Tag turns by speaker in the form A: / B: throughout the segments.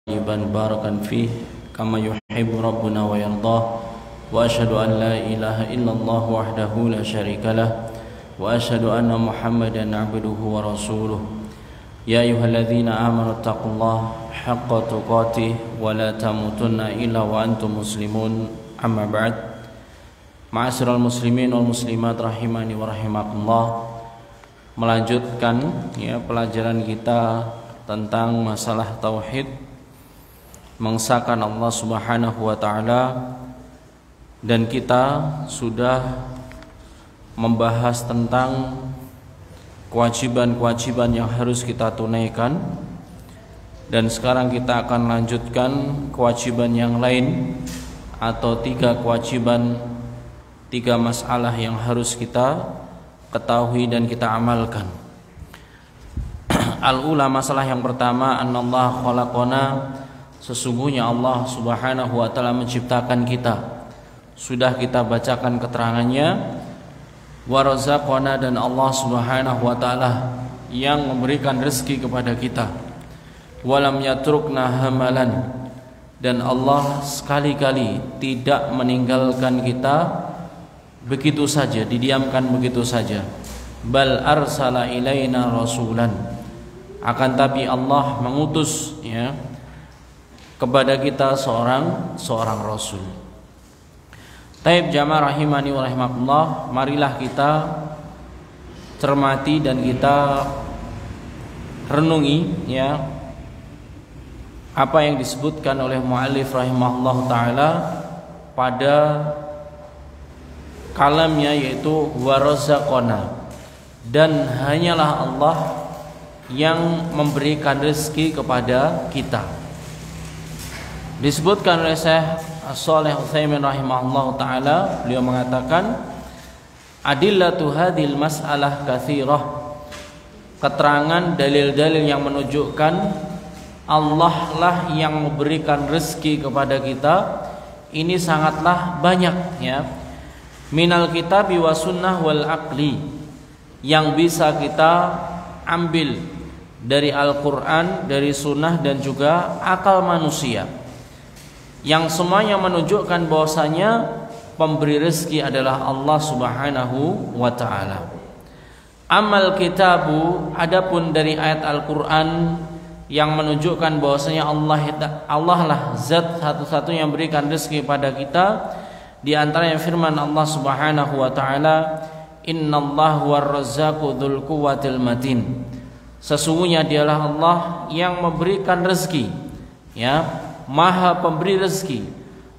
A: طيبا باركا فيه كما يحب ربنا ويرضاه وأشهد أن لا إله إلا الله وحده لا شريك له وأشهد أن محمدا عبده ورسوله يا أيها الذين آمنوا اتقوا الله حق تقاته ولا تموتن إلا وأنتم مسلمون أما بعد Ma'asyiral muslimin wal muslimat rahimani wa rahimakumullah. Melanjutkan pelajaran kita tentang masalah tauhid, mengesahkan Allah Subhanahu wa taala, dan kita sudah membahas tentang kewajiban-kewajiban yang harus kita tunaikan, dan sekarang kita akan lanjutkan kewajiban yang lain atau tiga masalah yang harus kita ketahui dan kita amalkan. Al-ula, masalah yang pertama, annallahu khalaqana, sesungguhnya Allah Subhanahu wa taala menciptakan kita. Sudah kita bacakan keterangannya. Wa razaqana, dan Allah Subhanahu wa taala yang memberikan rezeki kepada kita. Walam yatrukna hamalan, dan Allah sekali-kali tidak meninggalkan kita begitu saja, didiamkan begitu saja. Bal arsala ilaina rasulan, akan tapi Allah mengutus kepada kita seorang rasul. Taib jamaah rahimani wa rahimakumullah, marilah kita cermati dan kita renungi apa yang disebutkan oleh muallif rahimahullah taala pada kalamnya, yaitu warazaqona, dan hanyalah Allah yang memberikan rezeki kepada kita. Disebutkan oleh Syekh Shalih Utsaimin rahimahullah taala, beliau mengatakan adillatu hadhil mas'alah katsirah, keterangan dalil-dalil yang menunjukkan Allah lah yang memberikan rezeki kepada kita ini sangatlah banyak minal kitabi wa sunnah wal aqli, yang bisa kita ambil dari Al-Quran, dari sunnah, dan juga akal manusia, yang semuanya menunjukkan bahwasanya pemberi rezeki adalah Allah Subhanahu wa ta'ala. Amal kitabu, adapun dari ayat Al-Quran yang menunjukkan bahwasanya Allah lah zat satu-satunya yang berikan rezeki pada kita. Di antaranya firman Allah Subhanahu wa taala, innallaha war-razzaqu dzul quwwatil matin, sesungguhnya dialah Allah yang memberikan rezeki, maha pemberi rezeki,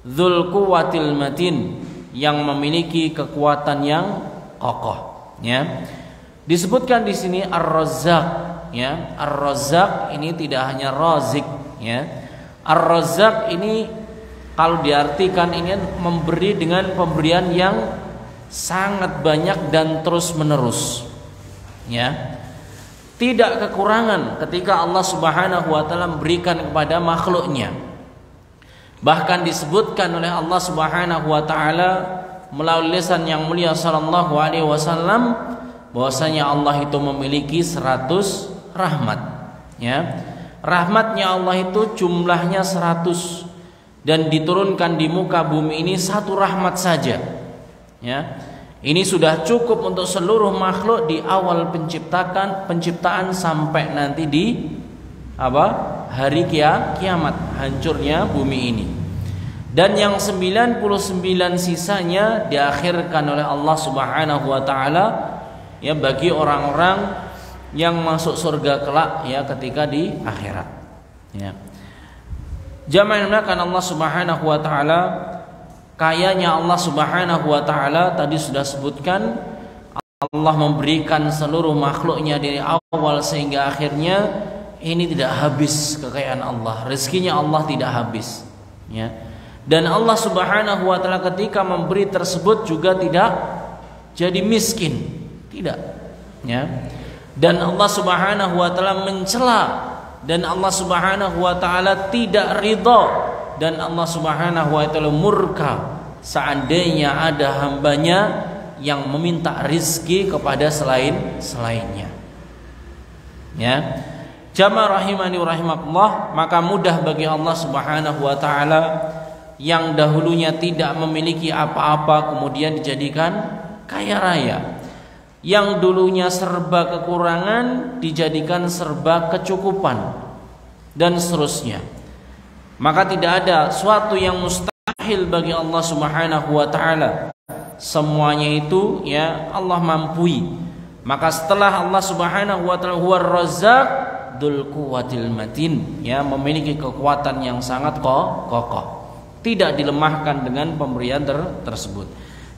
A: dzul quwwatil matin, yang memiliki kekuatan yang kokoh. Disebutkan di sini ar-razzaq, ar-razzaq ini tidak hanya razik, ar-razzaq ini kalau diartikan ini memberi dengan pemberian yang sangat banyak dan terus menerus, tidak kekurangan ketika Allah Subhanahu wa taala memberikan kepada makhluknya. Bahkan disebutkan oleh Allah Subhanahu wa taala melalui lisan yang mulia sallallahu alaihi wasallam bahwasanya Allah itu memiliki 100 rahmat. Rahmatnya Allah itu jumlahnya 100, dan diturunkan di muka bumi ini satu rahmat saja. Ini sudah cukup untuk seluruh makhluk di awal penciptaan sampai nanti di hari kiamat, hancurnya bumi ini. Dan yang 99 sisanya diakhirkan oleh Allah Subhanahu wa taala bagi orang-orang yang masuk surga kelak ketika di akhirat. Jamaah yang dimuliakan Allah Subhanahu wa taala, kayanya Allah Subhanahu wa taala tadi sudah sebutkan, Allah memberikan seluruh makhluknya dari awal sehingga akhirnya. Ini tidak habis kekayaan Allah, rezekinya Allah tidak habis. Dan Allah Subhanahu wa taala ketika memberi tersebut juga tidak jadi miskin, tidak. Dan Allah Subhanahu wa taala mencela, dan Allah Subhanahu wa taala tidak ridha, dan Allah Subhanahu wa taala murka seandainya ada hambanya yang meminta rizki kepada selainnya. Jamaah rahimani wa rahimakumullah, maka mudah bagi Allah Subhanahu wa taala yang dahulunya tidak memiliki apa-apa kemudian dijadikan kaya raya, yang dulunya serba kekurangan dijadikan serba kecukupan, dan seterusnya. Maka tidak ada suatu yang mustahil bagi Allah Subhanahu wa taala. Semuanya itu ya Allah mampu. Maka setelah Allah Subhanahu wa taala huwar razzaq dzul quwwatil matin, ya, memiliki kekuatan yang sangat kokoh, tidak dilemahkan dengan pemberian tersebut.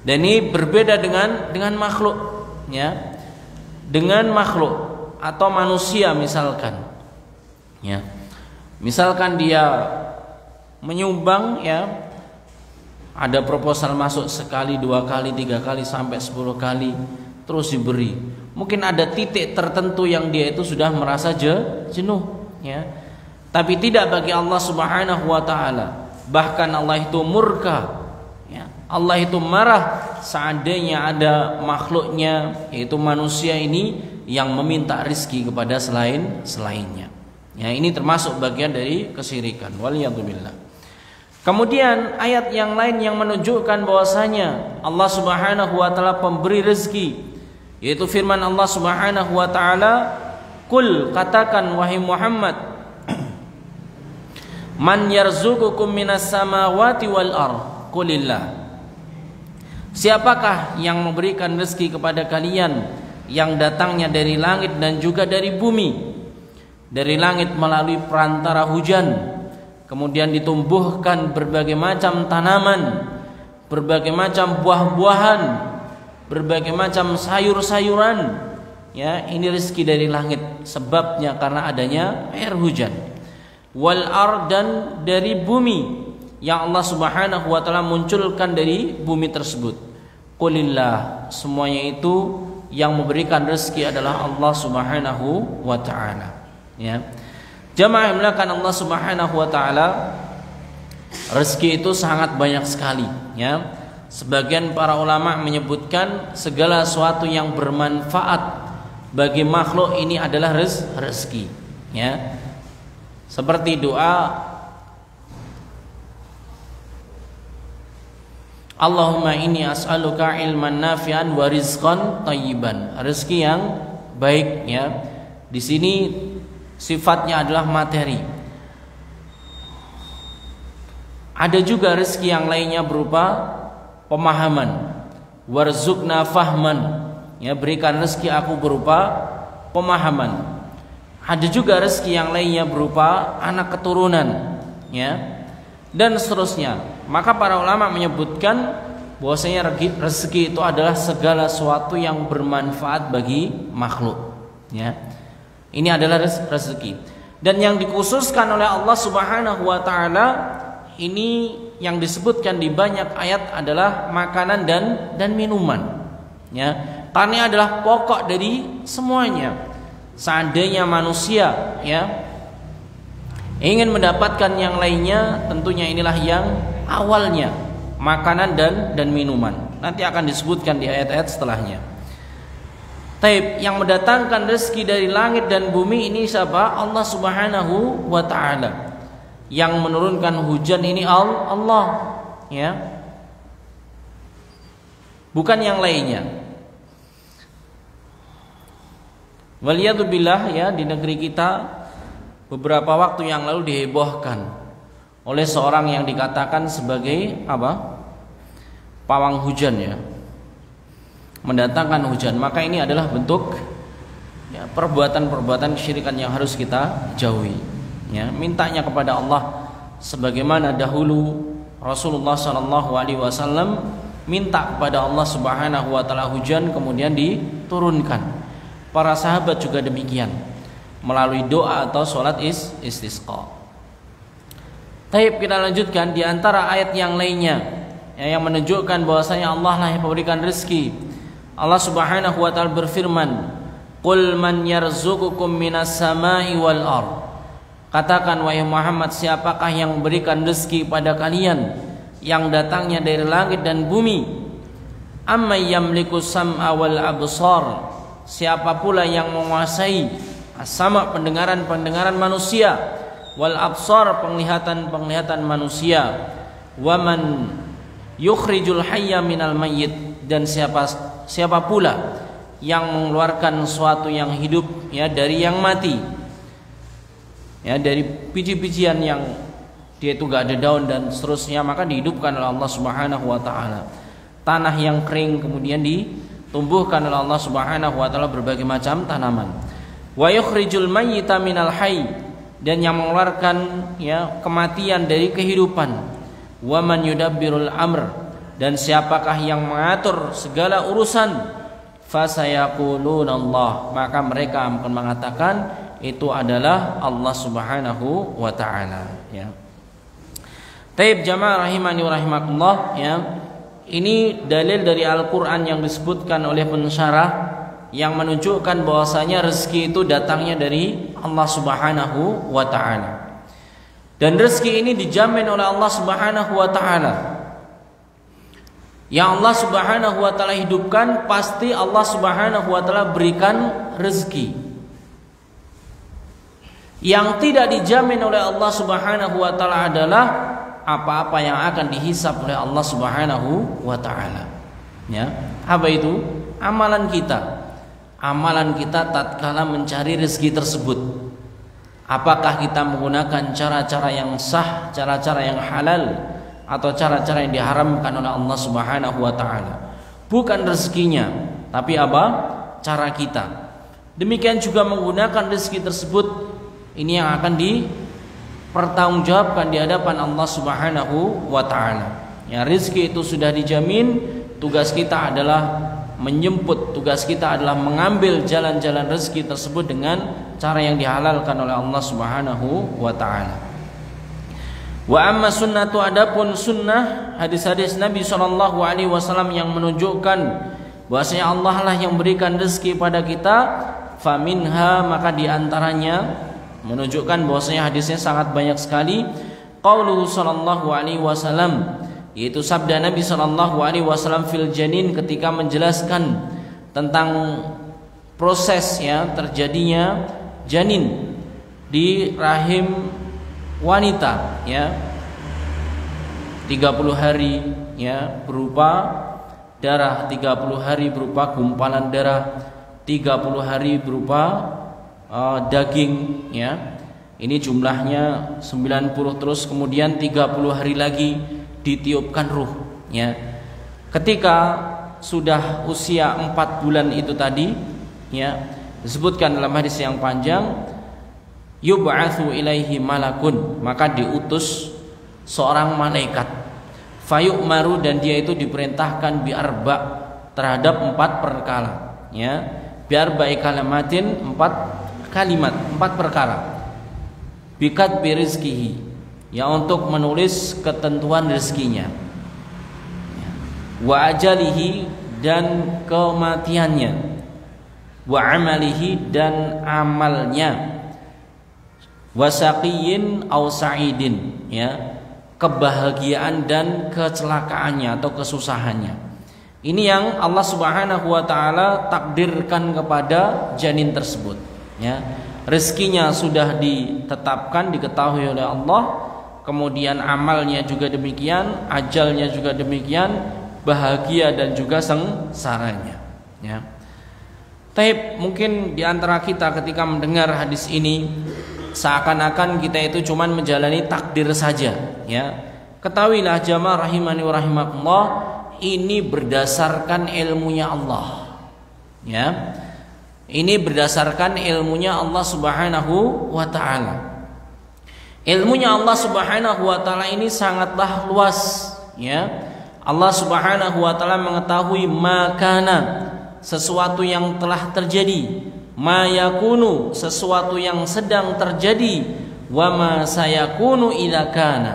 A: Dan ini berbeda dengan makhluk, ya, dengan makhluk atau manusia misalkan, ya, misalkan dia menyumbang, ya, ada proposal masuk sekali, 2 kali, 3 kali sampai 10 kali terus diberi. Mungkin ada titik tertentu yang dia itu sudah merasa jenuh, ya. Tapi tidak bagi Allah Subhanahu wa taala. Bahkan Allah itu murka, ya. Allah itu marah seandainya ada makhluknya, yaitu manusia ini, yang meminta rizki kepada selainnya. Ya, ini termasuk bagian dari kesyirikan. Waliyadzubillah. Kemudian ayat yang lain yang menunjukkan bahwasanya Allah Subhanahu wa taala pemberi rezeki, yaitu firman Allah Subhanahu wa taala, "Qul," katakan wahai Muhammad, "Man yarzuqukum minas samawati wal ardh?" Qulillah. Siapakah yang memberikan rezeki kepada kalian yang datangnya dari langit dan juga dari bumi? Dari langit melalui perantara hujan, kemudian ditumbuhkan berbagai macam tanaman, berbagai macam buah-buahan, berbagai macam sayur-sayuran, ya, ini rezeki dari langit, sebabnya karena adanya air hujan. Wal ard, dan dari bumi yang Allah Subhanahu wa taala munculkan dari bumi tersebut. Qulillah, semuanya itu yang memberikan rezeki adalah Allah Subhanahu wa taala, ya. Jamaah yang dimuliakan Allah Subhanahu wa taala, rezeki itu sangat banyak sekali, ya. Sebagian para ulama menyebutkan segala sesuatu yang bermanfaat bagi makhluk ini adalah rezeki, ya. Seperti doa Allahumma inni as'aluka ilman nafi'an wa rizqan thayyiban, rezeki yang baik, ya. Di sini sifatnya adalah materi. Ada juga rezeki yang lainnya berupa pemahaman. Warzuqna fahman, ya, berikan rezeki aku berupa pemahaman. Ada juga rezeki yang lainnya berupa anak keturunan, ya, dan seterusnya. Maka para ulama menyebutkan bahwasanya rezeki itu adalah segala sesuatu yang bermanfaat bagi makhluk, ya. Ini adalah rezeki. Dan yang dikhususkan oleh Allah Subhanahu wa taala ini yang disebutkan di banyak ayat adalah makanan dan minuman, ya. Karena adalah pokok dari semuanya. Seandainya manusia, ya, ingin mendapatkan yang lainnya, tentunya inilah yang awalnya, makanan dan minuman. Nanti akan disebutkan di ayat-ayat setelahnya. Taib, yang mendatangkan rezeki dari langit dan bumi ini siapa? Allah Subhanahu wa taala. Yang menurunkan hujan ini Allah, ya, bukan yang lainnya. Waliyadzubillah, ya, di negeri kita beberapa waktu yang lalu dihebohkan oleh seorang yang dikatakan sebagai apa? Pawang hujan, ya, mendatangkan hujan. Maka ini adalah bentuk, ya, perbuatan-perbuatan kesyirikan yang harus kita jauhi, ya. Mintanya kepada Allah sebagaimana dahulu Rasulullah SAW minta kepada Allah Subhanahu wa taala hujan kemudian diturunkan. Para sahabat juga demikian melalui doa atau sholat istisqa. Taib, kita lanjutkan di antara ayat yang lainnya, ya, yang menunjukkan bahwasanya Allah lah yang memberikan rezeki. Allah Subhanahu wa taala berfirman, "Qul man yarzuqukum minas samai wal ard." Katakan wahai Muhammad, siapakah yang memberikan rezeki pada kalian yang datangnya dari langit dan bumi? Amma yamliku sam'a wal absar, siapa pula yang menguasai as-sama' pendengaran manusia, wal absar penglihatan manusia, wa man yukhrijul hayya minal mayyit, dan siapa pula yang mengeluarkan sesuatu yang hidup ya dari yang mati, ya dari biji-bijian yang dia itu gak ada daun dan seterusnya, maka dihidupkan oleh Allah Subhanahu wa taala. Tanah yang kering kemudian ditumbuhkan oleh Allah Subhanahu wa taala berbagai macam tanaman. Wa yukhrijul mayyita minal hayy, dan yang mengeluarkan ya kematian dari kehidupan. Wa man yudabbirul amr, dan siapakah yang mengatur segala urusan. Fasayaquluna Allah, maka mereka akan mengatakan itu adalah Allah Subhanahu wa taala, ya. Taib jamaah rahimani wa rahimakumullah, ya. Ini dalil dari Al-Qur'an yang disebutkan oleh pensyarah yang menunjukkan bahwasanya rezeki itu datangnya dari Allah Subhanahu wa taala. Dan rezeki ini dijamin oleh Allah Subhanahu wa taala. Yang Allah Subhanahu wa taala hidupkan, pasti Allah Subhanahu wa taala berikan rezeki. Yang tidak dijamin oleh Allah Subhanahu wa taala adalah apa-apa yang akan dihisab oleh Allah Subhanahu wa taala. Ya, apa itu? Amalan kita. Amalan kita tatkala mencari rezeki tersebut. Apakah kita menggunakan cara-cara yang sah, cara-cara yang halal, atau cara-cara yang diharamkan oleh Allah Subhanahu wa taala? Bukan rezekinya, tapi apa? Cara kita. Demikian juga menggunakan rezeki tersebut, ini yang akan dipertanggungjawabkan di hadapan Allah Subhanahu wa taala. Ya, rezeki itu sudah dijamin, tugas kita adalah menjemput, tugas kita adalah mengambil jalan-jalan rezeki tersebut dengan cara yang dihalalkan oleh Allah Subhanahu wa taala. Wa amma sunnatu, adapun sunnah, hadis-hadis Nabi sallallahu alaihi wasallam yang menunjukkan bahwasanya Allah lah yang berikan rezeki pada kita, faminha, maka diantaranya menunjukkan bahwasanya hadisnya sangat banyak sekali, qauluhu sallallahu alaihi wasallam, yaitu sabda Nabi sallallahu alaihi wasallam fil janin, ketika menjelaskan tentang proses ya terjadinya janin di rahim wanita, ya, 30 hari ya berupa darah, 30 hari berupa gumpalan darah, 30 hari berupa daging, ya. Ini jumlahnya 90, terus kemudian 30 hari lagi ditiupkan ruh, ya. Ketika sudah usia 4 bulan itu tadi, ya, disebutkan dalam hadis yang panjang, yub'atsu ilaihi malakun, maka diutus seorang malaikat, fayu'maru, dan dia itu diperintahkan biarba, terhadap 4 perkara, ya, biarba'i kalimatin, 4 kalimat, 4 perkara, bikat birizkihi, ya, untuk menulis ketentuan rezekinya, wa ajalihi, dan kematiannya, wa amalihi, dan amalnya, wasaqiyin aw sa'idin, ya, kebahagiaan dan kecelakaannya atau kesusahannya. Ini yang Allah Subhanahu wa taala takdirkan kepada janin tersebut, ya. Rezekinya sudah ditetapkan, diketahui oleh Allah, kemudian amalnya juga demikian, ajalnya juga demikian, bahagia dan juga sengsaranya, ya. Tapi mungkin di antara kita ketika mendengar hadis ini seakan-akan kita itu cuman menjalani takdir saja, ya. Ketahuilah jamaah rahimani wa rahimakumullah, ini berdasarkan ilmunya Allah, ya. Ini berdasarkan ilmunya Allah Subhanahu wa taala. Ilmunya Allah Subhanahu wa taala ini sangatlah luas, ya. Allah Subhanahu wa taala mengetahui makana, sesuatu yang telah terjadi, ma yakunu, sesuatu yang sedang terjadi, wa ma sayakunu idza kana,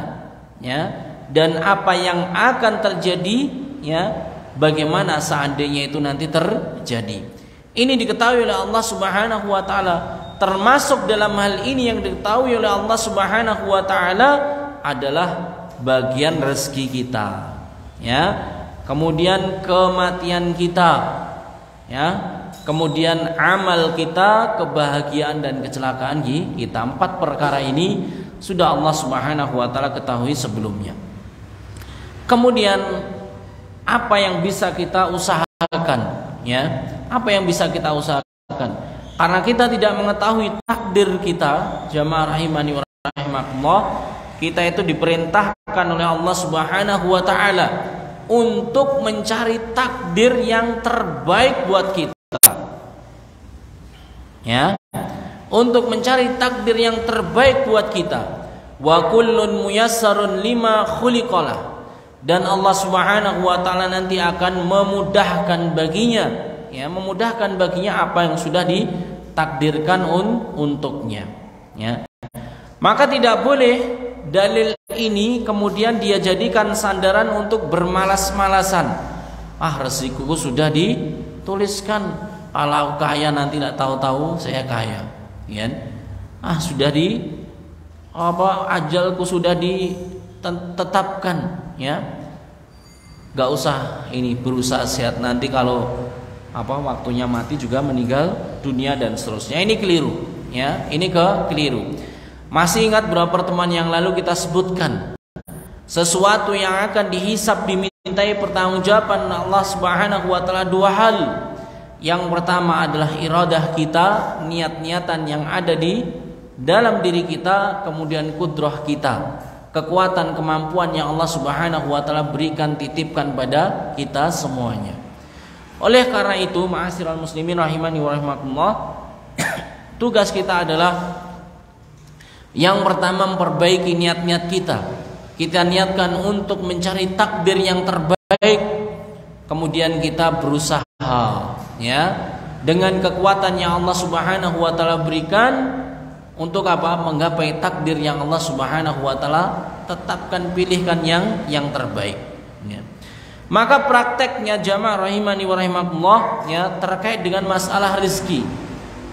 A: ya, dan apa yang akan terjadi, ya, bagaimana seandainya itu nanti terjadi. Ini diketahui oleh Allah Subhanahu wa taala. Termasuk dalam hal ini yang diketahui oleh Allah Subhanahu wa taala adalah bagian rezeki kita, ya. Kemudian kematian kita, ya. kemudian amal kita, kebahagiaan dan kecelakaan kita. 4 perkara ini sudah Allah Subhanahu wa taala ketahui sebelumnya. Kemudian apa yang bisa kita usahakan, ya? Apa yang bisa kita usahakan? Karena kita tidak mengetahui takdir kita, jamaah rahimani wa rahimakumullah, kita itu diperintahkan oleh Allah Subhanahu wa taala untuk mencari takdir yang terbaik buat kita. Ya, untuk mencari takdir yang terbaik buat kita. Wa kullun muyassarun lima khuliqalah. Dan Allah Subhanahu wa taala nanti akan memudahkan baginya, ya, memudahkan baginya apa yang sudah ditakdirkan untuknya, ya. Maka tidak boleh dalil ini kemudian dia jadikan sandaran untuk bermalas-malasan. Resikoku sudah dituliskan, kalau kaya nanti tidak tahu-tahu saya kaya, ya. Sudah ajalku sudah ditetapkan, ya. Gak usah ini berusaha sehat, nanti kalau waktunya mati juga meninggal dunia dan seterusnya. Ini keliru, ya. Ini keliru. Masih ingat beberapa pertemuan yang lalu kita sebutkan sesuatu yang akan dihisab, dimintai pertanggungjawaban Allah Subhanahu wa taala 2 hal. Yang pertama adalah iradah kita, niat-niatan yang ada di dalam diri kita, kemudian kudrah kita, kekuatan, kemampuan yang Allah Subhanahu wa taala berikan, titipkan pada kita semuanya. Oleh karena itu, ma'asyiral muslimin rahimani wa rahimakumullah, tugas kita adalah yang pertama memperbaiki niat-niat kita. Kita niatkan untuk mencari takdir yang terbaik. Kemudian kita berusaha, ya, dengan kekuatan yang Allah Subhanahu wa taala berikan untuk menggapai takdir yang Allah Subhanahu wa taala tetapkan, pilihkan yang terbaik, ya. Maka prakteknya jamaah rahimani wa rahimakumullah, ya, terkait dengan masalah rezeki.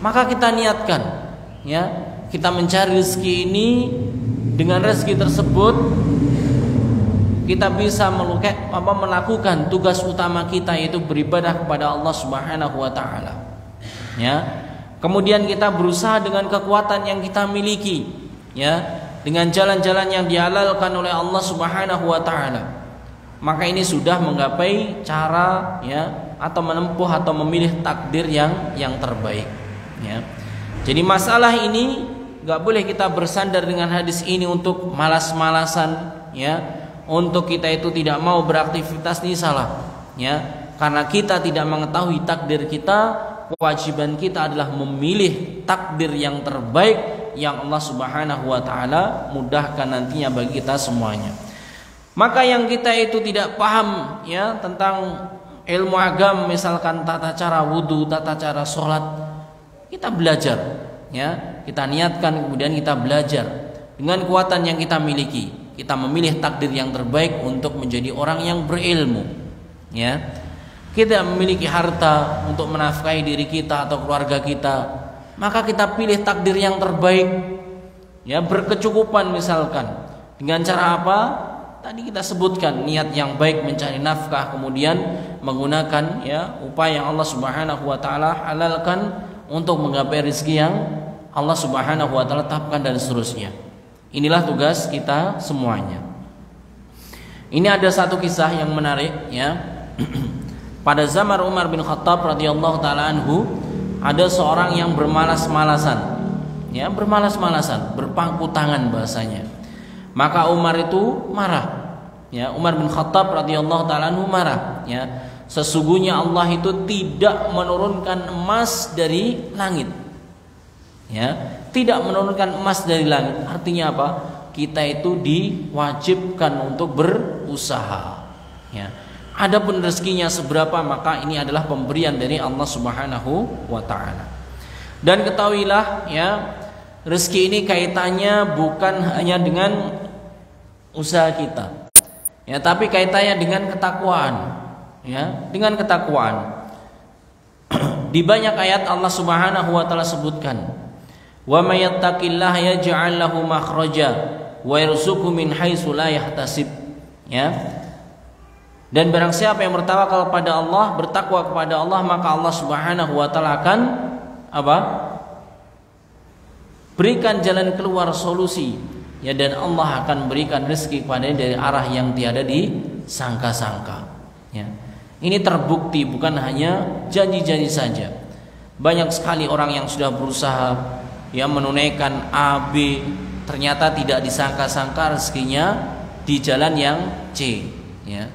A: Maka kita niatkan, ya, kita mencari rezeki ini, dengan rezeki tersebut kita bisa melakukan tugas utama kita, yaitu beribadah kepada Allah Subhanahu wa taala, ya. Kemudian kita berusaha dengan kekuatan yang kita miliki, ya, dengan jalan-jalan yang dihalalkan oleh Allah Subhanahu wa taala. Maka ini sudah menggapai cara, ya, atau menempuh atau memilih takdir yang terbaik, ya. Jadi masalah ini gak boleh kita bersandar dengan hadis ini untuk malas-malasan, ya, untuk kita itu tidak mau beraktivitas. Ini salah, ya, karena kita tidak mengetahui takdir kita. Kewajiban kita adalah memilih takdir yang terbaik yang Allah Subhanahu wa taala mudahkan nantinya bagi kita semuanya. Maka yang kita itu tidak paham, ya, tentang ilmu agama, misalkan tata cara wudu, tata cara sholat, kita belajar, ya, kita niatkan, kemudian kita belajar dengan kekuatan yang kita miliki. Kita memilih takdir yang terbaik untuk menjadi orang yang berilmu, ya. Kita memiliki harta untuk menafkahi diri kita atau keluarga kita, maka kita pilih takdir yang terbaik, ya, berkecukupan misalkan. Dengan cara apa? Tadi kita sebutkan, niat yang baik mencari nafkah, kemudian menggunakan, ya, upaya yang Allah Subhanahu wa taala halalkan untuk menggapai rezeki yang Allah Subhanahu wa taala tetapkan dan seterusnya. Inilah tugas kita semuanya. Ini ada satu kisah yang menarik, ya. Pada zaman Umar bin Khattab radhiyallahu taala anhu, ada seorang yang bermalas-malasan, ya, bermalas-malasan, berpangku tangan bahasanya. Maka Umar itu marah, ya, Umar bin Khattab radhiyallahu taala anhu marah, ya. Sesungguhnya Allah itu tidak menurunkan emas dari langit, ya, tidak menurunkan emas dari langit. Artinya apa? Kita itu diwajibkan untuk berusaha, ya. Adapun rezekinya seberapa, maka ini adalah pemberian dari Allah Subhanahu wa taala. Dan ketahuilah, ya, rezeki ini kaitannya bukan hanya dengan usaha kita, ya, tapi kaitannya dengan ketakwaan, ya, dengan ketakwaan. Di banyak ayat Allah Subhanahu wa taala sebutkan, wa may yattaqillaha yaj'al lahu makhraja wa yarzuqhu min haitsu la yahtasib, ya. Dan barang siapa yang bertawakal kepada Allah, bertakwa kepada Allah, maka Allah Subhanahu wa taala akan berikan jalan keluar, solusi, ya, dan Allah akan berikan rezeki kepadanya dari arah yang tiada disangka-sangka, ya. Ini terbukti bukan hanya janji-janji saja. Banyak sekali orang yang sudah berusaha, ya, menunaikan A, B, ternyata tidak disangka-sangka rezekinya di jalan yang C, ya.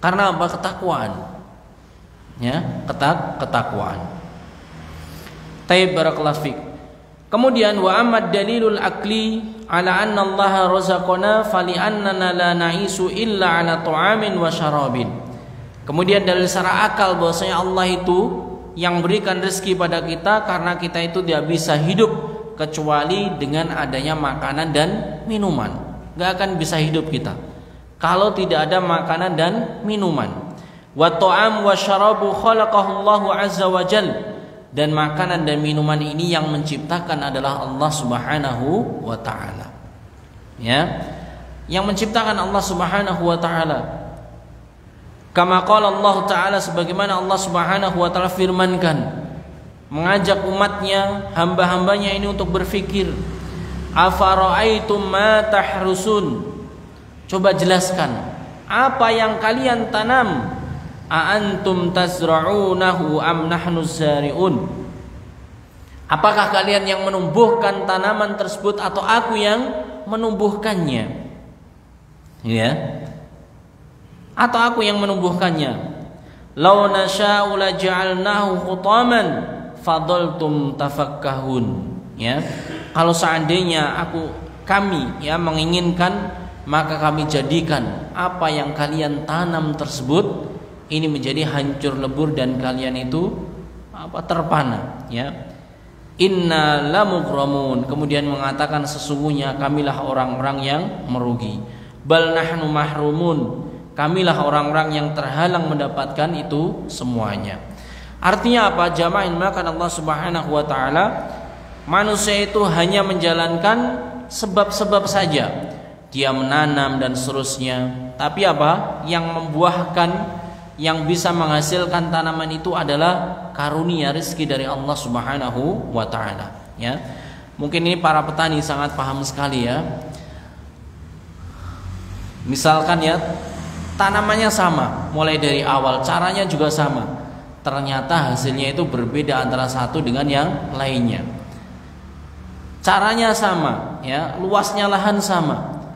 A: Karena apa? Ketakwaan, ya, ketakwaan. Taib barakallahu fik. Kemudian wa amad dalilul akli ala anna Allah razaqana fali annana la na'isu illa ala ta'amin wa syarabin. Kemudian dalil secara akal bahwasanya Allah itu yang berikan rezeki pada kita karena kita itu tidak bisa hidup kecuali dengan adanya makanan dan minuman. Gak akan bisa hidup kita kalau tidak ada makanan dan minuman. Wa ta'am wa syarabu khalaqahu Allahu azza wa jalla. Dan makanan dan minuman ini yang menciptakan adalah Allah Subhanahu wa taala. Ya. Yang menciptakan Allah Subhanahu wa taala. Kama qala Allah taala, sebagaimana Allah Subhanahu wa taala firmankan, mengajak umatnya, hamba-hambanya ini untuk berfikir. Afara'aitum ma tahrusun. Coba jelaskan apa yang kalian tanam. Aantum tazra'unahu am nahnu zari'un. Apakah kalian yang menumbuhkan tanaman tersebut atau aku yang menumbuhkannya? Ya. Atau aku yang menumbuhkannya? Law nasha'u la ja'alnahu khutaman fadaltum tafakkahun. Ya. Kalau seandainya kami ya menginginkan, maka kami jadikan apa yang kalian tanam tersebut ini menjadi hancur lebur dan kalian itu terpana, ya. Inna lamughramun. Kemudian mengatakan sesungguhnya kamilah orang-orang yang merugi. Bal nahnu mahrumun. Kamilah orang-orang yang terhalang mendapatkan itu semuanya. Artinya apa? Jamaah maka Allah Subhanahu wa taala, manusia itu hanya menjalankan sebab-sebab saja. Dia menanam dan seterusnya. Tapi apa? Yang membuahkan, yang bisa menghasilkan tanaman itu adalah karunia rezeki dari Allah Subhanahu wa taala, ya. Mungkin ini para petani sangat paham sekali, ya. Misalkan ya, tanamannya sama, mulai dari awal caranya juga sama. Ternyata hasilnya itu berbeda antara satu dengan yang lainnya. Caranya sama, ya, luasnya lahan sama.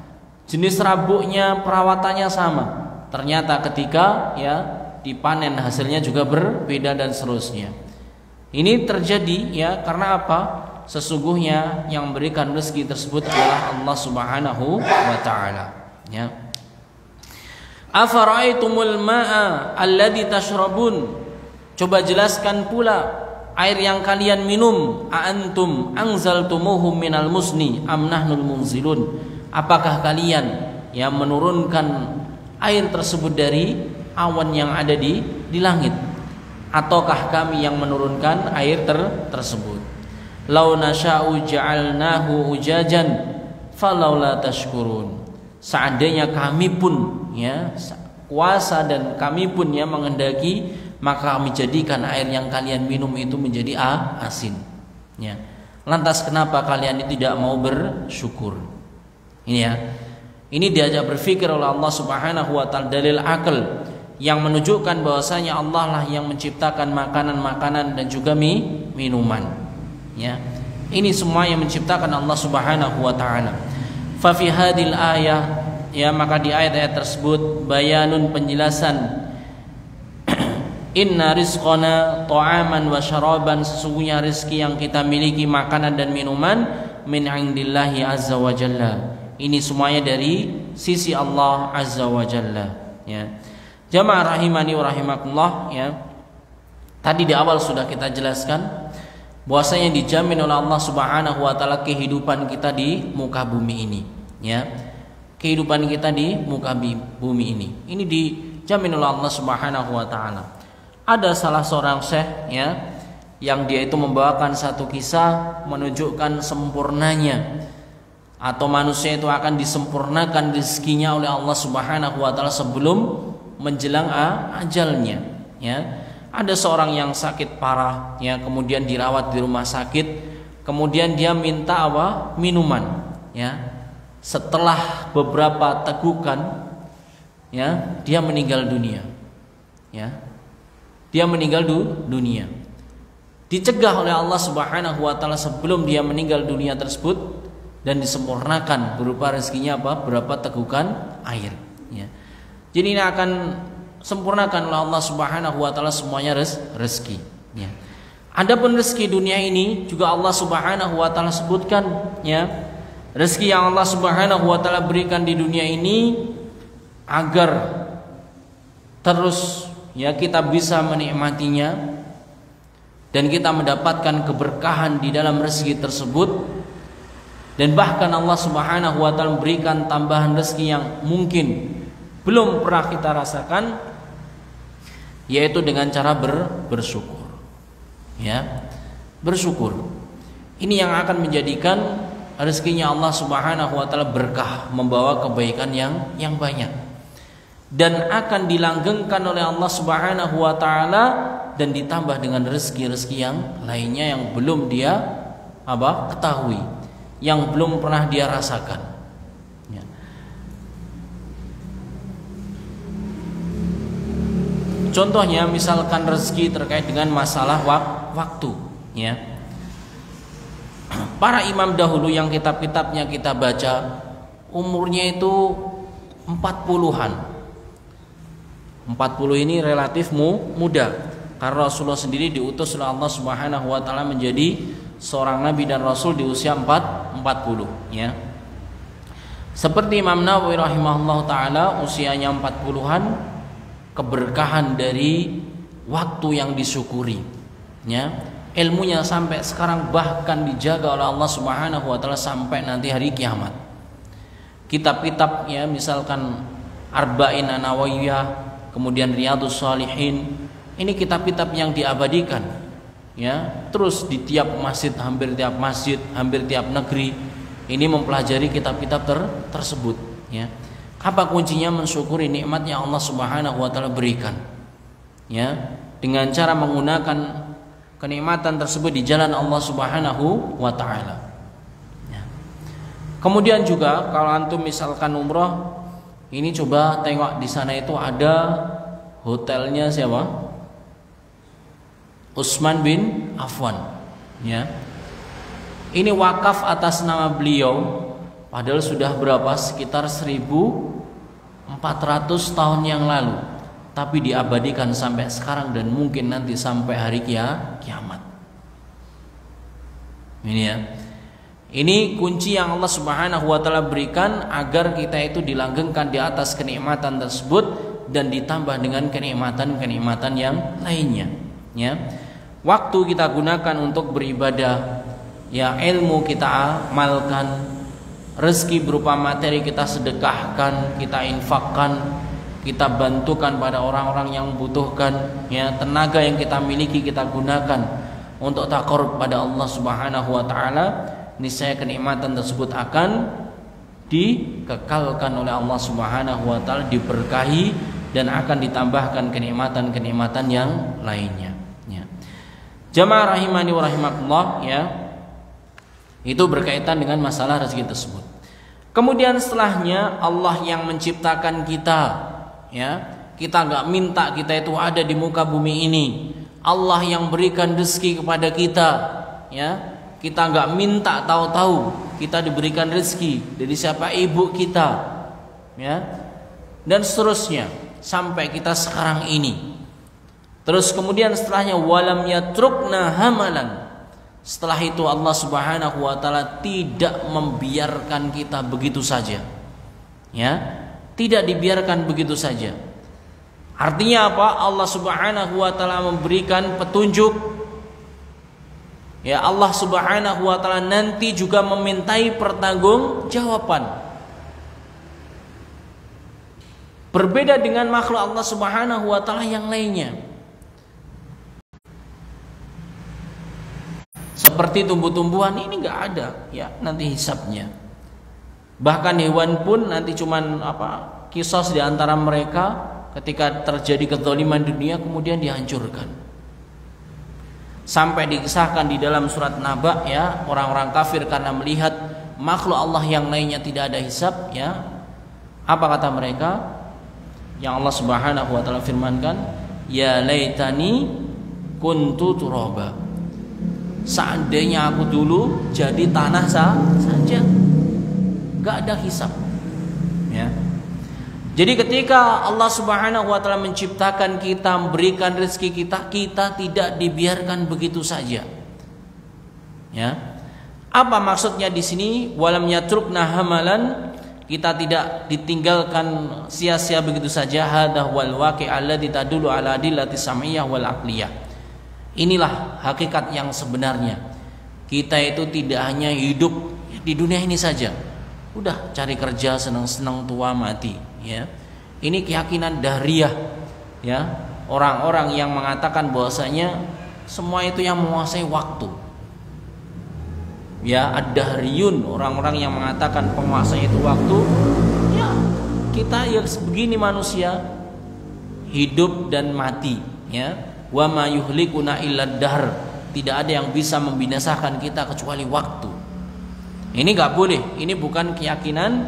A: Jenis rabuknya, perawatannya sama. Ternyata ketika ya dipanen hasilnya juga berbeda dan seterusnya. Ini terjadi ya karena apa? Sesungguhnya yang memberikan rezeki tersebut adalah Allah Subhanahu wa taala, ya. Afara'aitumul ma'a alladzi tashrabun. Coba jelaskan pula air yang kalian minum. Aantum anzaltumuhu minal musni am nahnul munzilun. Apakah kalian yang menurunkan air tersebut dari awan yang ada di langit, ataukah kami yang menurunkan air tersebut? Lau nasya'u ja'alnahu ujajan falaula tashkurun. Seandainya kami pun ya kuasa dan kami pun ya menghendaki, maka kami jadikan air yang kalian minum itu menjadi asin, ya. Lantas kenapa kalian itu tidak mau bersyukur? Ini ya. Ini diajak berfikir oleh Allah Subhanahu wa taala, dalil akal yang menunjukkan bahwasanya Allah lah yang menciptakan makanan-makanan dan juga minuman, ya. Ini semua yang menciptakan Allah Subhanahu wa taala. Fa fi hadhil ayah, ya, maka di ayat-ayat tersebut bayanun, penjelasan. Inna rizqana ta'aman wa syaraban. Sesungguhnya rezeki yang kita miliki, makanan dan minuman, min indillahi azza wa jalla. Ini semuanya dari sisi Allah Azza wa Jalla, ya. Jamaah rahimani wa rahimakumullah, ya. Tadi di awal sudah kita jelaskan bahwasanya dijamin oleh Allah Subhanahu wa taala kehidupan kita di muka bumi ini, ya. Kehidupan kita di muka bumi ini. Ini dijamin oleh Allah Subhanahu wa taala. Ada salah seorang syekh, ya, yang dia itu membawakan satu kisah menunjukkan sempurnanya atau manusia itu akan disempurnakan rezekinya oleh Allah Subhanahu wa taala sebelum menjelang ajalnya, ya. Ada seorang yang sakit parah, ya, kemudian dirawat di rumah sakit, kemudian dia minta minuman, ya. Setelah beberapa tegukan, ya, dia meninggal dunia, ya. Dia meninggal dunia. Dicegah oleh Allah Subhanahu wa taala sebelum dia meninggal dunia tersebut, dan disempurnakan berupa rezekinya berapa tegukan air, ya. Jadi ini akan sempurnakan oleh Allah Subhanahu wa taala semuanya rezeki, ya. Adapun rezeki dunia ini juga Allah Subhanahu wa taala sebutkan, ya. Rezeki yang Allah Subhanahu wa taala berikan di dunia ini agar terus, ya, kita bisa menikmatinya dan kita mendapatkan keberkahan di dalam rezeki tersebut. Dan bahkan Allah Subhanahu wa taala memberikan tambahan rezeki yang mungkin belum pernah kita rasakan, yaitu dengan cara bersyukur, ya. Bersyukur. Ini yang akan menjadikan rezekinya Allah Subhanahu wa taala berkah, membawa kebaikan yang banyak, dan akan dilanggengkan oleh Allah Subhanahu wa taala dan ditambah dengan rezeki-rezeki yang lainnya yang belum dia ketahui, yang belum pernah dia rasakan, ya. Contohnya misalkan rezeki terkait dengan masalah waktu, ya. Para imam dahulu yang kitab-kitabnya kita baca, umurnya itu 40-an. 40 ini relatif muda, karena Rasulullah sendiri diutus oleh Allah Subhanahu wa taala menjadi seorang nabi dan rasul di usia 40, ya. Seperti Imam Nawawi rahimahullah taala usianya 40-an, keberkahan dari waktu yang disyukuri, ya. Ilmunya sampai sekarang bahkan dijaga oleh Allah Subhanahu wa taala sampai nanti hari kiamat. Kitab-kitab, ya, misalkan Arba'in An-Nawawiyah, kemudian Riyadhus Shalihin, ini kitab-kitab yang diabadikan, ya, terus di tiap masjid, hampir tiap negeri ini mempelajari kitab-kitab tersebut, ya. Apa kuncinya? Mensyukuri nikmat yang Allah Subhanahu wa taala berikan, ya, dengan cara menggunakan kenikmatan tersebut di jalan Allah Subhanahu wa taala, ya. Kemudian juga kalau antum misalkan umroh, ini coba tengok di sana itu ada hotelnya siapa? Utsman bin Affan, ya. Ini wakaf atas nama beliau, padahal sudah berapa? Sekitar 1400 tahun yang lalu, tapi diabadikan sampai sekarang dan mungkin nanti sampai hari kiamat. Ini, ya. Ini kunci yang Allah Subhanahu wa taala berikan agar kita itu dilanggengkan di atas kenikmatan tersebut dan ditambah dengan kenikmatan-kenikmatan yang lainnya, ya. Waktu kita gunakan untuk beribadah, ya, ilmu kita amalkan, rezeki berupa materi kita sedekahkan, kita infakkan, kita bantukan pada orang-orang yang membutuhkan, ya. Tenaga yang kita miliki kita gunakan untuk taqarrub pada Allah Subhanahu wa taala. Niscaya kenikmatan tersebut akan dikekalkan oleh Allah Subhanahu wa taala, diberkahi dan akan ditambahkan kenikmatan-kenikmatan yang lainnya, ya. Jamaah rahimani wa rahimakumullah, ya. Itu berkaitan dengan masalah rezeki tersebut. Kemudian setelahnya Allah yang menciptakan kita, ya. Kita nggak minta kita itu ada di muka bumi ini. Allah yang berikan rezeki kepada kita, ya. Kita nggak minta, tahu-tahu kita diberikan rezeki dari siapa? Ibu kita, ya. Dan seterusnya sampai kita sekarang ini. Terus kemudian setelahnya walam yatrukna hamalan. Setelah itu Allah Subhanahu wa taala tidak membiarkan kita begitu saja, ya. Tidak dibiarkan begitu saja. Artinya apa? Allah Subhanahu wa taala memberikan petunjuk. Ya, Allah Subhanahu wa taala nanti juga memintai pertanggungjawaban. Berbeda dengan makhluk Allah Subhanahu wa taala yang lainnya. Seperti tumbuh-tumbuhan ini nggak ada, ya, nanti hisabnya. Bahkan hewan pun nanti cuman kisos di antara mereka ketika terjadi kezaliman dunia kemudian dihancurkan. Sampai dikisahkan di dalam surat Naba ya, orang-orang kafir karena melihat makhluk Allah yang lainnya tidak ada hisab ya. Apa kata mereka? Yang Allah Subhanahu wa taala firmankan, ya laitani kuntu turaba. Seandainya aku dulu jadi tanah saja, gak ada hisab ya. Jadi ketika Allah Subhanahu wa taala menciptakan kita, memberikan rezeki kita, kita tidak dibiarkan begitu saja. Ya. Apa maksudnya di sini? Walam yatrukna hamalan, kita tidak ditinggalkan sia-sia begitu saja. Hadza wal waqi' alladzi tadullu ala adillati sam'iyah wal aqliyah. Inilah hakikat yang sebenarnya. Kita itu tidak hanya hidup di dunia ini saja. Udah cari kerja, senang-senang, tua mati ya. Ini keyakinan dahriyah ya, orang-orang yang mengatakan bahwasanya semua itu yang menguasai waktu ya, ad-dahriyun, orang-orang yang mengatakan penguasa itu waktu ya. Kita ya begini manusia, hidup dan mati ya. Wa ma yuhlikuna illa dahr, tidak ada yang bisa membinasakan kita kecuali waktu. Ini gak boleh, ini bukan keyakinan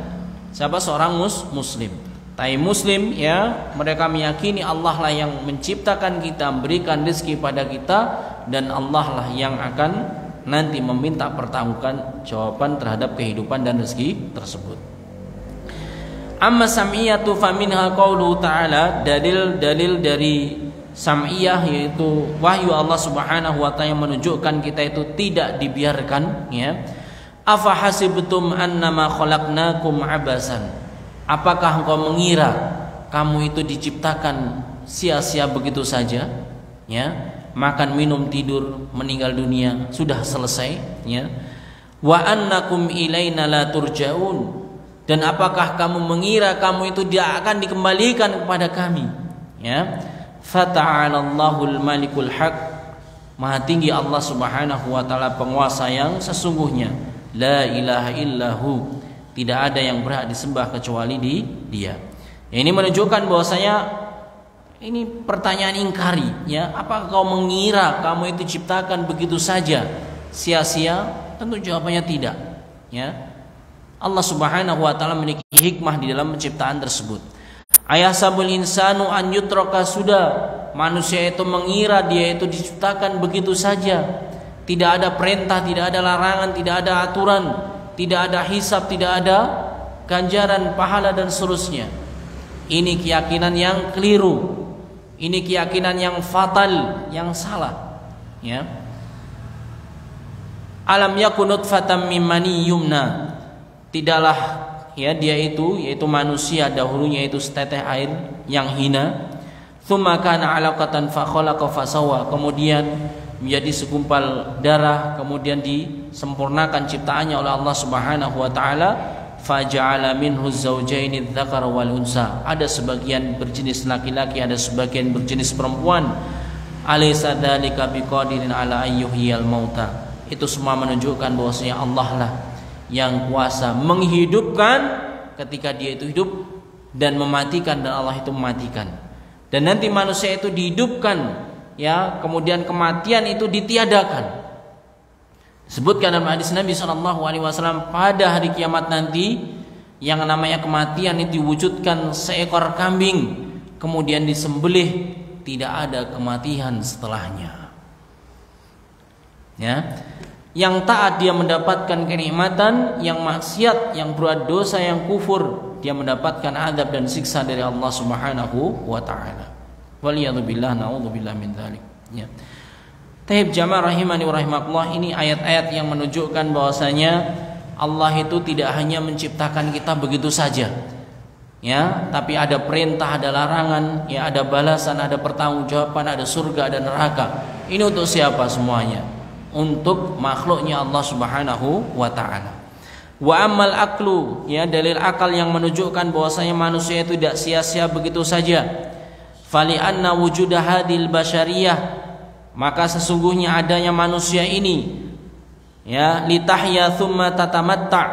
A: siapa seorang muslim. Tapi muslim ya, mereka meyakini Allah lah yang menciptakan kita, memberikan rezeki pada kita, dan Allah lah yang akan nanti meminta pertanggungjawaban jawaban terhadap kehidupan dan rezeki tersebut. Amma sam'iyatu faminha qauluhu ta'ala, dalil dari sam'iyah yaitu wahyu Allah Subhanahu wa taala yang menunjukkan kita itu tidak dibiarkan ya. Afa hasibtum annama khalaqnakum abasan, apakah engkau mengira kamu itu diciptakan sia-sia begitu saja ya, makan minum tidur meninggal dunia sudah selesai ya. Wa annakum ilaina la turja'un, dan apakah kamu mengira kamu itu dia akan dikembalikan kepada kami ya. Fata'alallahul malikul haq, maha tinggi Allah Subhanahu wa taala penguasa yang sesungguhnya. La ilaha illahu, tidak ada yang berhak disembah kecuali Dia. Ya, ini menunjukkan bahwasanya ini pertanyaan ingkari ya, apakah kau mengira kamu itu diciptakan begitu saja sia-sia? Tentu jawabannya tidak ya. Allah Subhanahu wa taala memiliki hikmah di dalam penciptaan tersebut. Ayasabul insanu an yutraka suda, manusia itu mengira dia itu diciptakan begitu saja, tidak ada perintah, tidak ada larangan, tidak ada aturan, tidak ada hisab, tidak ada ganjaran, pahala dan seterusnya. Ini keyakinan yang keliru, ini keyakinan yang fatal, yang salah ya. Alam yakun nutfatan mim mani yumna, tidaklah ya dia itu yaitu manusia dahulunya itu seteteh air yang hina. Tsumma kana 'alaqatan fa khalaqa fa sawwa, kemudian menjadi segumpal darah, kemudian disempurnakan ciptaannya oleh Allah Subhanahu wa taala. Faja'ala minhu zawjaini dzakara wal unsa, ada sebagian berjenis laki-laki, ada sebagian berjenis perempuan. Alaysa dzalika biqadirin ala ayyuhiyal mauta, itu semua menunjukkan bahwasanya Allah lah yang kuasa menghidupkan ketika dia itu hidup dan mematikan, dan Allah itu mematikan. Dan nanti manusia itu dihidupkan ya, kemudian kematian itu ditiadakan. Sebutkan dalam hadis Nabi SAW, pada hari kiamat nanti yang namanya kematian itu diwujudkan seekor kambing, kemudian disembelih, tidak ada kematian setelahnya ya. Yang taat dia mendapatkan kenikmatan, yang maksiat, yang berbuat dosa, yang kufur, dia mendapatkan azab dan siksa dari Allah Subhanahu wa taala. Waliyadzubillah, naudzubillah min dzalik ya. Taib jamaah rahimani wa rahimakumullah, ini ayat-ayat yang menunjukkan bahwasanya Allah itu tidak hanya menciptakan kita begitu saja ya, tapi ada perintah, ada larangan ya, ada balasan, ada pertanggungjawaban, ada surga, ada neraka. Ini untuk siapa semuanya? Untuk makhluknya Allah Subhanahu wa taala. Wa amal aklu ya, dalil akal yang menunjukkan bahwasanya manusia itu tidak sia-sia begitu saja. Fali anna wujuda hadil basyariyah, maka sesungguhnya adanya manusia ini ya, litahya thumma tatamatta,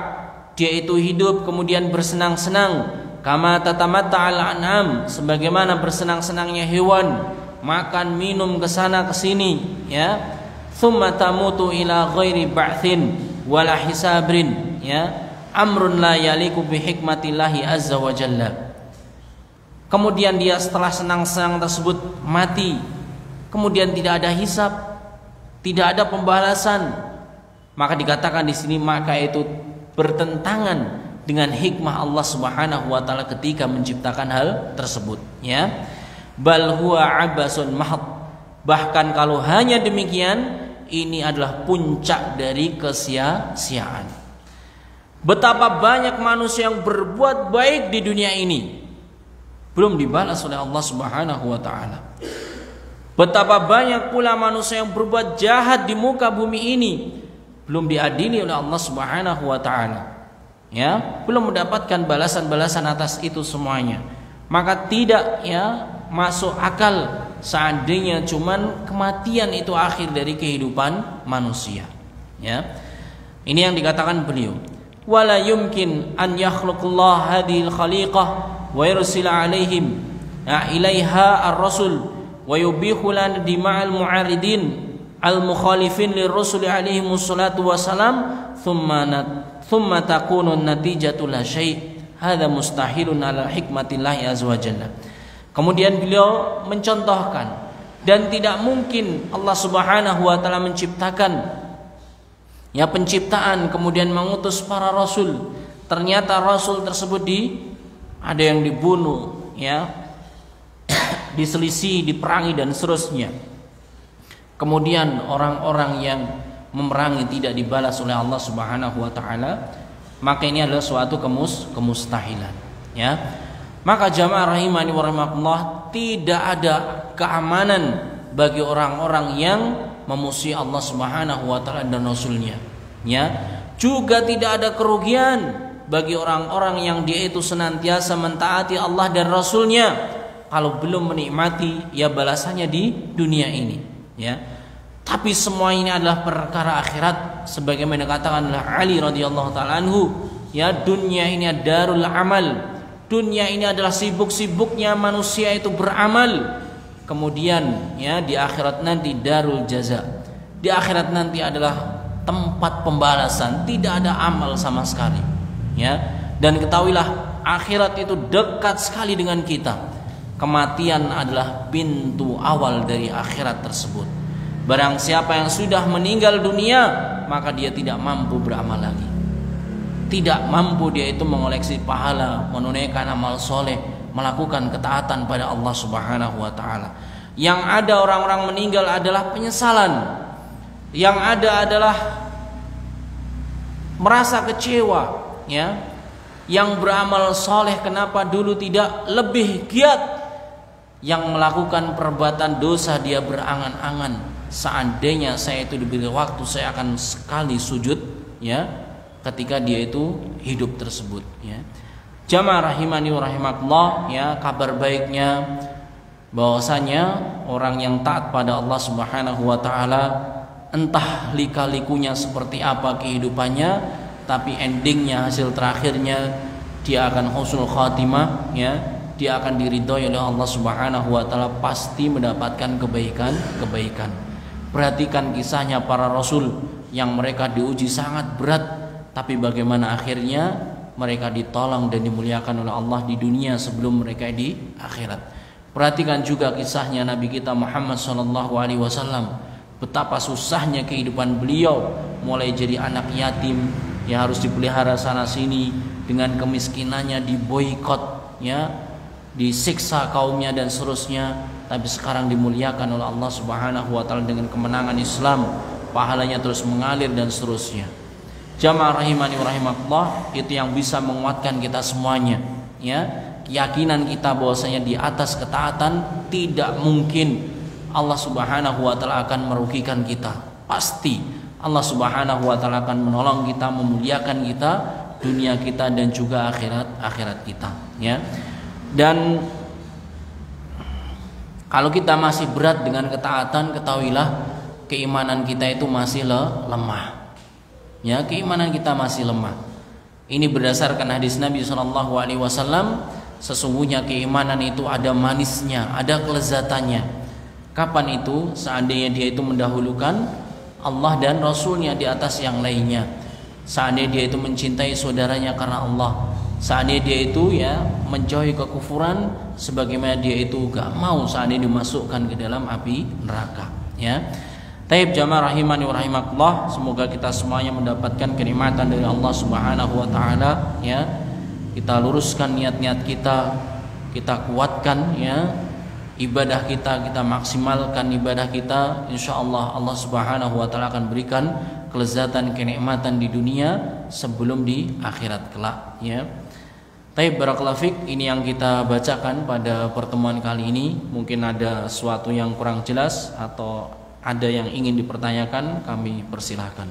A: dia itu hidup kemudian bersenang-senang, kama tatamatta'al an'am, sebagaimana bersenang-senangnya hewan, makan minum kesana kesini, ya. Tsumma tamutu ila ghairi ba'tsin wala hisabrin, ya. Amrun la yaliku bi hikmatillahi azza wa jalla. Kemudian dia setelah senang-senang tersebut mati, kemudian tidak ada hisab, tidak ada pembalasan, maka dikatakan di sini maka itu bertentangan dengan hikmah Allah Subhanahu wa taala ketika menciptakan hal tersebut, ya. Bal huwa abasun mahad. Bahkan kalau hanya demikian, ini adalah puncak dari kesia-siaan. Betapa banyak manusia yang berbuat baik di dunia ini belum dibalas oleh Allah Subhanahu wa taala. Betapa banyak pula manusia yang berbuat jahat di muka bumi ini belum diadili oleh Allah Subhanahu wa taala. Ya, belum mendapatkan balasan-balasan atas itu semuanya. Maka tidak, ya, masuk akal seandainya cuman kematian itu akhir dari kehidupan manusia, ya. Ini yang dikatakan beliau, wala yumkin an yakhluqullah hadhil khaliqah wa yursila alaihim ilaiha ar-rasul wa yubihu lana dima'al mu'aridin al-mukhalifin lirrasul alaihi wassalatu wassalam thumma takunu natijatu la syai'. Hadza mustahilun ala hikmatillahi azza wa jalla. Kemudian beliau mencontohkan, dan tidak mungkin Allah Subhanahu wa taala menciptakan, ya, penciptaan kemudian mengutus para rasul, ternyata rasul tersebut ada yang dibunuh, ya, diselisih, diperangi dan seterusnya. Kemudian orang-orang yang memerangi tidak dibalas oleh Allah Subhanahu wa taala, maka ini adalah suatu kemustahilan, ya. Maka jamaah rahimani wa rahimakumullah, tidak ada keamanan bagi orang-orang yang memusuhi Allah Subhanahu wa taala dan rasulnya, ya. Juga tidak ada kerugian bagi orang-orang yang dia itu senantiasa mentaati Allah dan rasulnya, kalau belum menikmati, ya, balasannya di dunia ini, ya. Tapi semua ini adalah perkara akhirat, sebagaimana dikatakan oleh Ali radhiyallahu taala anhu, ya, dunia ini darul amal. Dunia ini adalah sibuk-sibuknya manusia itu beramal. Kemudian, ya, di akhirat nanti darul jaza. Di akhirat nanti adalah tempat pembalasan, tidak ada amal sama sekali, ya. Dan ketahuilah, akhirat itu dekat sekali dengan kita. Kematian adalah pintu awal dari akhirat tersebut. Barang siapa yang sudah meninggal dunia, maka dia tidak mampu beramal lagi. Tidak mampu dia itu mengoleksi pahala, menunaikan amal soleh, melakukan ketaatan pada Allah Subhanahu wa taala. Yang ada orang-orang meninggal adalah penyesalan. Yang ada adalah merasa kecewa, ya. Yang beramal soleh kenapa dulu tidak lebih giat? Yang melakukan perbuatan dosa dia berangan-angan, seandainya saya itu diberi waktu, saya akan sekali sujud, ya, ketika dia itu hidup tersebut, ya. Jamaah rahimani wa rahimakumullah, ya, kabar baiknya bahwasanya orang yang taat pada Allah Subhanahu wa taala, entah lika-likunya seperti apa kehidupannya, tapi endingnya, hasil terakhirnya, dia akan husnul khatimah, ya. Dia akan diridhoi oleh Allah Subhanahu wa taala, pasti mendapatkan kebaikan. Perhatikan kisahnya para rasul yang mereka diuji sangat berat, tapi bagaimana akhirnya mereka ditolong dan dimuliakan oleh Allah di dunia sebelum mereka di akhirat. Perhatikan juga kisahnya Nabi kita Muhammad SAW, betapa susahnya kehidupan beliau, mulai jadi anak yatim yang harus dipelihara sana sini, dengan kemiskinannya diboikot, ya, disiksa kaumnya dan seterusnya, tapi sekarang dimuliakan oleh Allah Subhanahu wa taala dengan kemenangan Islam, pahalanya terus mengalir dan seterusnya. Jamaah rahimani wa rahimakumullah, itu yang bisa menguatkan kita semuanya, ya. Keyakinan kita bahwasanya di atas ketaatan tidak mungkin Allah Subhanahu wa taala akan merugikan kita. Pasti Allah Subhanahu wa taala akan menolong kita, memuliakan kita, dunia kita dan juga akhirat kita, ya. Dan kalau kita masih berat dengan ketaatan, ketahuilah keimanan kita itu masih lemah. Ya, keimanan kita masih lemah. Ini berdasarkan hadis Nabi SAW, Sesungguhnya keimanan itu ada manisnya, ada kelezatannya. Kapan itu? Seandainya dia itu mendahulukan Allah dan Rasulnya di atas yang lainnya. Seandainya dia itu mencintai saudaranya karena Allah. Seandainya dia itu ya menjauhi kekufuran, sebagaimana dia itu gak mau seandainya dimasukkan ke dalam api neraka. Ya. Taib jamaah rahimani wa rahimakumullah, semoga kita semuanya mendapatkan kenikmatan dari Allah Subhanahu wa taala ya. Kita luruskan niat-niat kita, kita kuatkan ya ibadah kita maksimalkan ibadah kita. Insyaallah Allah Subhanahu wa taala akan berikan kelezatan kenikmatan di dunia sebelum di akhirat kelak ya. Taib barakallahu fik, ini yang kita bacakan pada pertemuan kali ini. Mungkin ada sesuatu yang kurang jelas atau ada yang ingin dipertanyakan, kami persilahkan.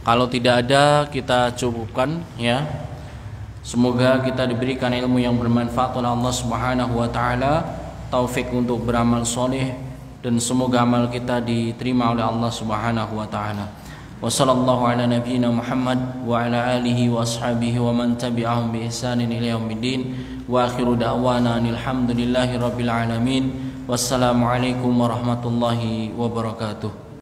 A: Kalau tidak ada, kita cukupkan ya. Semoga kita diberikan ilmu yang bermanfaat oleh Allah Subhanahu wa taala, taufik untuk beramal soleh, dan semoga amal kita diterima oleh Allah Subhanahu wa taala. Wa sallallahu ala nabiyyina Muhammad wa ala alihi wa ashabihi wa man tabi'ahum bi ihsanin ila yaumiddin. Wa akhiru da'wana alhamdulillahi rabbil alamin. Wassalamu alaikum warahmatullahi wabarakatuh.